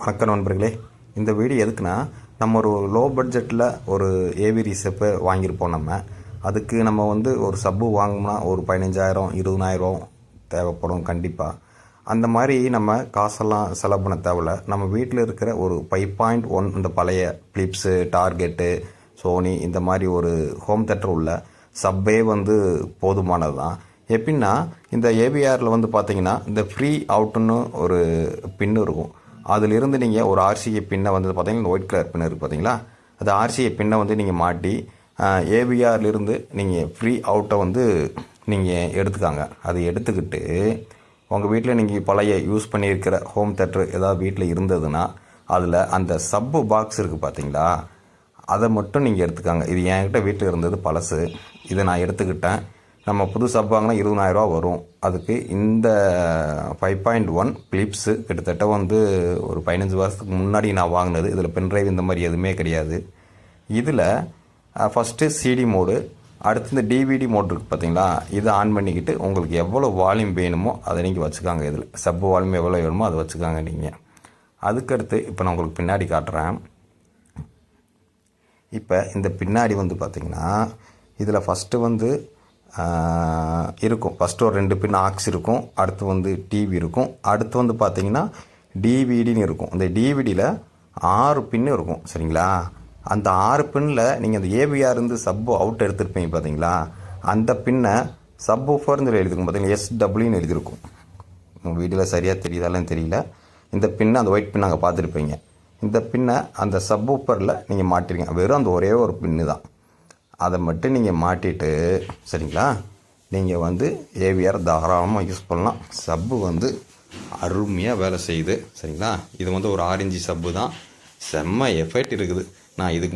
வணக்கம் நண்பர்களே. இந்த வீடியோ எதுக்குன்னா, நம்ம ஒரு லோ பட்ஜெட்டில் ஒரு ஏவி ரீசெப்பை வாங்கியிருப்போம். அதுக்கு நம்ம ஒரு சப்பு வாங்கினோம்னா ஒரு 15,000 20,000 தேவைப்படும் கண்டிப்பாக. அந்த மாதிரி நம்ம காசெல்லாம் செலவு பண்ண தேவையில்ல. நம்ம வீட்டில் இருக்கிற ஒரு 5.1 இந்த பழைய பிலிப்ஸு, டார்கெட்டு, சோனி இந்த மாதிரி ஒரு ஹோம் தேட்டர் உள்ள சப்பே போதுமானது தான். எப்படின்னா, இந்த ஏவிஆரில் பார்த்தீங்கன்னா, இந்த ஃப்ரீ அவுட்டுன்னு ஒரு பின்னு இருக்கும். அதிலிருந்து நீங்கள் ஒரு ஆர்சிஏ பின்னை பார்த்தீங்கன்னா, இந்த ஒயிட் கலர் பின் இருக்குது பார்த்தீங்களா, அந்த ஆர்சிஏ பின்னை நீங்கள் மாட்டி ஏவிஆர்லேருந்து நீங்கள் ஃப்ரீ அவுட்டை நீங்கள் எடுத்துக்காங்க. அதை எடுத்துக்கிட்டு உங்கள் வீட்டில் நீங்கள் பழைய யூஸ் பண்ணியிருக்கிற ஹோம் தேட்டர் ஏதாவது வீட்டில் இருந்ததுன்னா அதில் அந்த சப்பு பாக்ஸ் இருக்குது பார்த்தீங்களா, அதை மட்டும் நீங்கள் எடுத்துக்காங்க. இது என்கிட்ட வீட்டில் இருந்தது பழசு, இதை நான் எடுத்துக்கிட்டேன். நம்ம புது சப் வாங்கினா 20,000 வரும். அதுக்கு இந்த 5.1 பிலிப்ஸு கிட்டத்தட்ட ஒரு 15 வருஷத்துக்கு முன்னாடி நான் வாங்கினது. இதில் பென்ட்ரைவ் இந்த மாதிரி எதுவுமே கிடையாது. இதில் ஃபஸ்ட்டு சிடி மோடு, அடுத்து இந்த டிவிடி மோடு இருக்குது பார்த்தீங்களா, இதை ஆன் பண்ணிக்கிட்டு உங்களுக்கு எவ்வளோ வால்யூம் வேணுமோ அதை நீங்கள் வச்சுக்காங்க. இதில் சப்பு வால்யூம் எவ்வளோ வேணுமோ அதை வச்சுக்காங்க நீங்கள். அதுக்கடுத்து இப்போ நான் உங்களுக்கு பின்னாடி காட்டுறேன். இப்போ இந்த பின்னாடி பார்த்திங்கன்னா, இதில் ஃபஸ்ட்டு இருக்கும். ஃபஸ்ட்டு ஒரு 2 பின் ஆக்ஸ் இருக்கும். அடுத்து டிவி இருக்கும். அடுத்து பார்த்தீங்கன்னா டிவிடின்னு இருக்கும். இந்த டிவிடியில் 6 பின்னு இருக்கும். சரிங்களா? அந்த 6 பின்னில் நீங்கள் அந்த ஏவிஆர் சப்பு அவுட் எடுத்துருப்பீங்க பார்த்தீங்களா, அந்த பின்னை சப் ஊஃபர்னு எழுதிருக்கும் பார்த்தீங்களா, SWன்னு எழுதியிருக்கும். உங்கள் வீடியோவில் சரியாக தெரியுதாலும் தெரியல. இந்த பின்னை அந்த ஒயிட் பின் அங்கே பார்த்துருப்பீங்க. இந்த பின்னை அந்த சப் ஊஃபரில் நீங்கள் மாட்டிருங்க. வெறும் அந்த ஒரே ஒரு பின்னு தான். அதை மட்டும் நீங்கள் மாட்டிட்டு, சரிங்களா, நீங்கள் ஏவிஆர் தாராளமாக யூஸ் பண்ணலாம். சப்பு அருமையாக வேலை செய்யுது. சரிங்களா? இது ஒரு 6 இன்ச்சு சப்பு தான். செம்ம எஃபெக்ட் இருக்குது. நான் இதுக்கு